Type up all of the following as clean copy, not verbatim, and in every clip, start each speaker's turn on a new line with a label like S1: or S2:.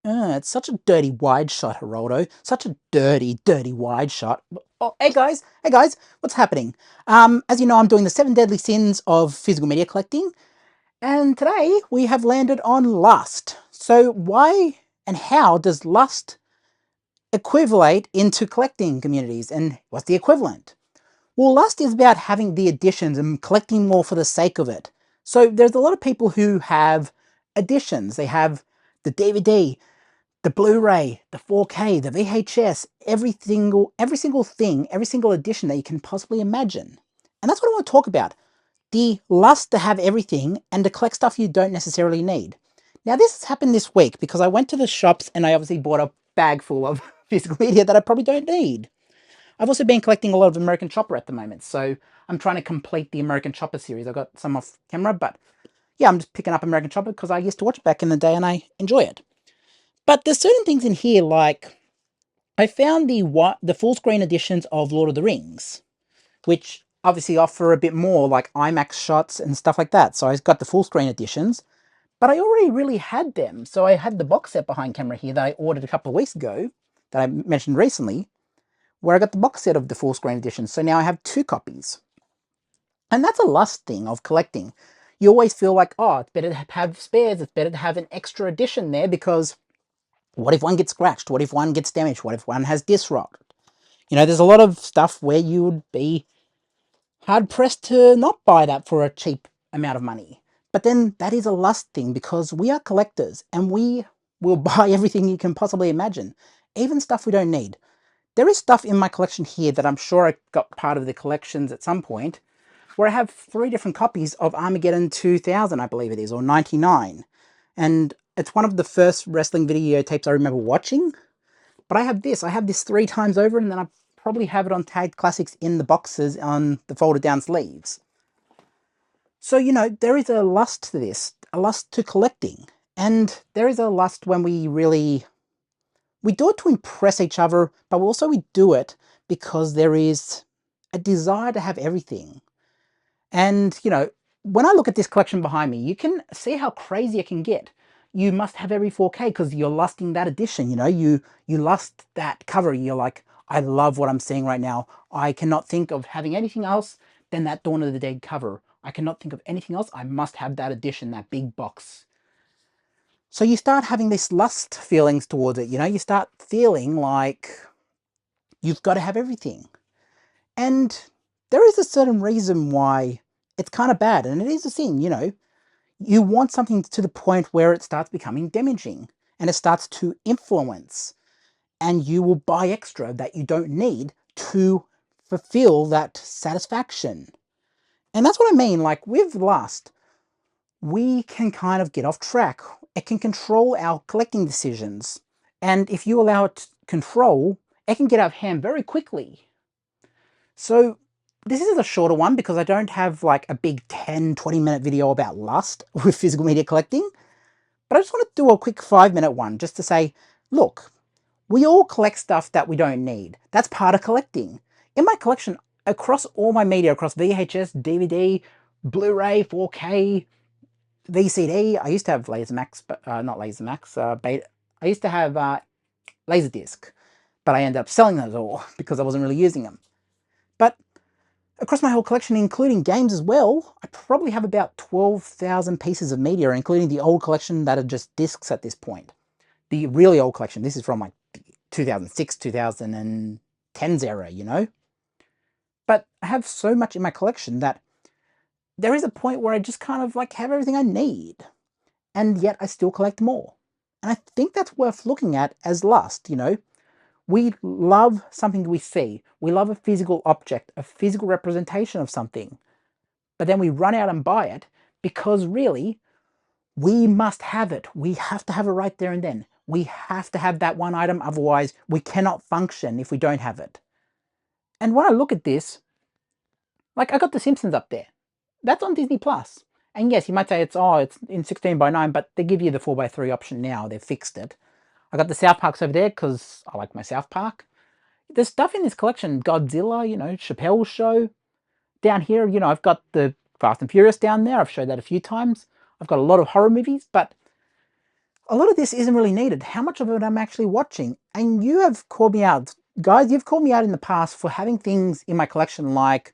S1: It's such a dirty wide shot, Geraldo. Such a dirty, dirty wide shot. Oh, hey guys, what's happening? As you know, I'm doing the 7 deadly sins of physical media collecting, and today we have landed on lust. So why and how does lust equivalate into collecting communities, and what's the equivalent? Well, lust is about having the editions and collecting more for the sake of it. So there's a lot of people who have editions. They have the DVD, the Blu-ray, the 4K, the VHS, every single thing, every single edition that you can possibly imagine. And that's what I want to talk about. The lust to have everything and to collect stuff you don't necessarily need. Now this has happened this week because I went to the shops and I obviously bought a bag full of physical media that I probably don't need. I've also been collecting a lot of American Chopper at the moment, so I'm trying to complete the American Chopper series. I got some off camera, but yeah, I'm just picking up American Chopper because I used to watch it back in the day and I enjoy it. But there's certain things in here, like I found the full screen editions of Lord of the Rings, which obviously offer a bit more, like IMAX shots and stuff like that. So I got the full screen editions, but I already really had them. So I had the box set behind camera here that I ordered a couple of weeks ago, that I mentioned recently, where I got the box set of the full screen edition. So now I have 2 copies. And that's a lust thing of collecting. You always feel like, oh, it's better to have spares, it's better to have an extra edition there because what if one gets scratched? What if one gets damaged? What if one has disc rot? You know, there's a lot of stuff where you would be hard pressed to not buy that for a cheap amount of money. But then that is a lust thing because we are collectors and we will buy everything you can possibly imagine, even stuff we don't need. There is stuff in my collection here that I'm sure I got part of the collections at some point, where I have 3 different copies of Armageddon 2000, I believe it is, or 99. And it's one of the first wrestling videotapes I remember watching. But I have this 3 times over, and then I probably have it on Tagged Classics in the boxes on the folded down sleeves. So, you know, there is a lust to this, a lust to collecting. And there is a lust when we do it to impress each other, but also we do it because there is a desire to have everything. And, you know, when I look at this collection behind me, you can see how crazy it can get. You must have every 4K because you're lusting that edition, you know, you lust that cover. You're like, I love what I'm seeing right now. I cannot think of having anything else than that Dawn of the Dead cover. I cannot think of anything else. I must have that edition, that big box. So you start having this lust feelings towards it, you know, you start feeling like you've got to have everything. And there is a certain reason why it's kind of bad, and it is a sin, you know. You want something to the point where it starts becoming damaging, and it starts to influence, and you will buy extra that you don't need to fulfill that satisfaction. And that's what I mean, like with lust, we can kind of get off track. It can control our collecting decisions. And if you allow it to control, it can get out of hand very quickly. So this is a shorter one because I don't have like a big 10-20 minute video about lust with physical media collecting. But I just want to do a quick 5 minute one just to say, look, we all collect stuff that we don't need. That's part of collecting. In my collection, across all my media, across VHS, DVD, Blu-ray, 4K, VCD, I used to have Lasermax, but not Lasermax, Beta. I used to have Laserdisc, but I ended up selling those all because I wasn't really using them. But across my whole collection, including games as well, I probably have about 12,000 pieces of media, including the old collection that are just discs at this point. The really old collection, this is from like 2006, 2010's era, you know? But I have so much in my collection that there is a point where I just kind of like have everything I need, and yet I still collect more. And I think that's worth looking at as lust, you know? We love something we see. We love a physical object, a physical representation of something. But then we run out and buy it because really, we must have it. We have to have it right there and then. We have to have that one item, otherwise we cannot function if we don't have it. And when I look at this, like I got The Simpsons up there. That's on Disney Plus. And yes, you might say it's in 16:9, but they give you the 4:3 option now. They've fixed it. I got the South Parks over there because I like my South Park. There's stuff in this collection, Godzilla, you know, Chappelle's Show. Down here, you know, I've got the Fast and Furious down there. I've showed that a few times. I've got a lot of horror movies, but a lot of this isn't really needed. How much of it I'm actually watching? And you have called me out, guys. You've called me out in the past for having things in my collection like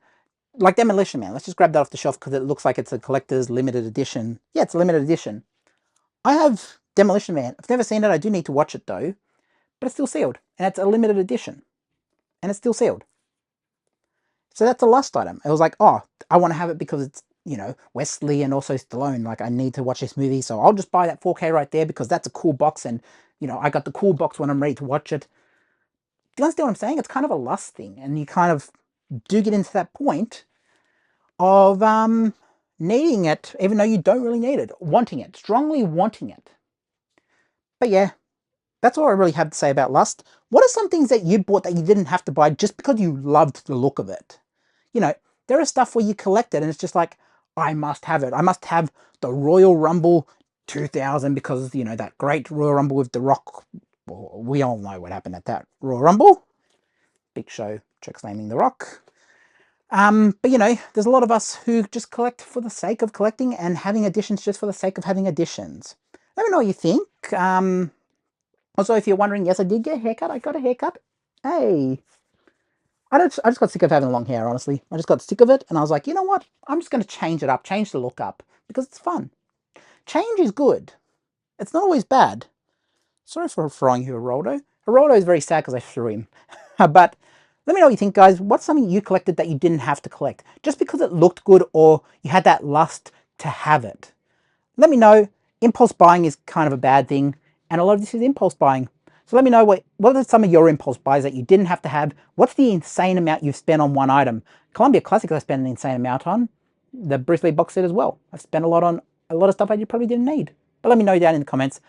S1: Demolition Man. Let's just grab that off the shelf because it looks like it's a collector's limited edition. Yeah, it's a limited edition. I have Demolition Man. I've never seen it. I do need to watch it though, but it's still sealed, and it's a limited edition, and it's still sealed. So that's a lust item. It was like, oh, I want to have it because it's, Wesley and also Stallone. Like, I need to watch this movie, so I'll just buy that 4K right there because that's a cool box, and I got the cool box when I'm ready to watch it. Do you understand what I'm saying? It's kind of a lust thing, and you kind of do get into that point of needing it, even though you don't really need it, wanting it, strongly wanting it. But yeah, that's all I really have to say about lust. What are some things that you bought that you didn't have to buy just because you loved the look of it? You know, there is stuff where you collect it and it's just like, I must have it. I must have the Royal Rumble 2000 because, that great Royal Rumble with The Rock. Well, we all know what happened at that Royal Rumble. Big Show tricks naming The Rock. But there's a lot of us who just collect for the sake of collecting and having editions just for the sake of having editions. Let me know what you think. Also, if you're wondering, yes, I did get a haircut. I got a haircut. Hey, I just got sick of having long hair, honestly. I just got sick of it, and I was like, you know what? I'm just going to change it up, change the look up, because it's fun. Change is good. It's not always bad. Sorry for throwing you Geraldo. Geraldo is very sad because I threw him. But let me know what you think, guys. What's something you collected that you didn't have to collect? Just because it looked good or you had that lust to have it? Let me know. Impulse buying is kind of a bad thing, and a lot of this is impulse buying. So let me know what are some of your impulse buys that you didn't have to have. What's the insane amount you've spent on one item? Columbia Classics I spent an insane amount on. The Bruce Lee box set as well. I've spent a lot on a lot of stuff I probably didn't need. But let me know down in the comments.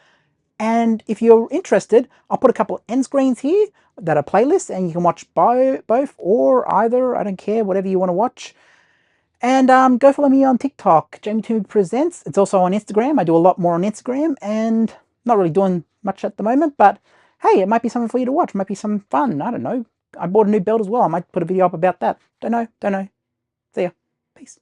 S1: And if you're interested, I'll put a couple of end screens here that are playlists, and you can watch both or either. I don't care, whatever you want to watch. And go follow me on TikTok, Jamie Toomey Presents. It's also on Instagram. I do a lot more on Instagram, and not really doing much at the moment, but hey, it might be something for you to watch. It might be some fun. I don't know. I bought a new belt as well. I might put a video up about that. Don't know. See ya. Peace.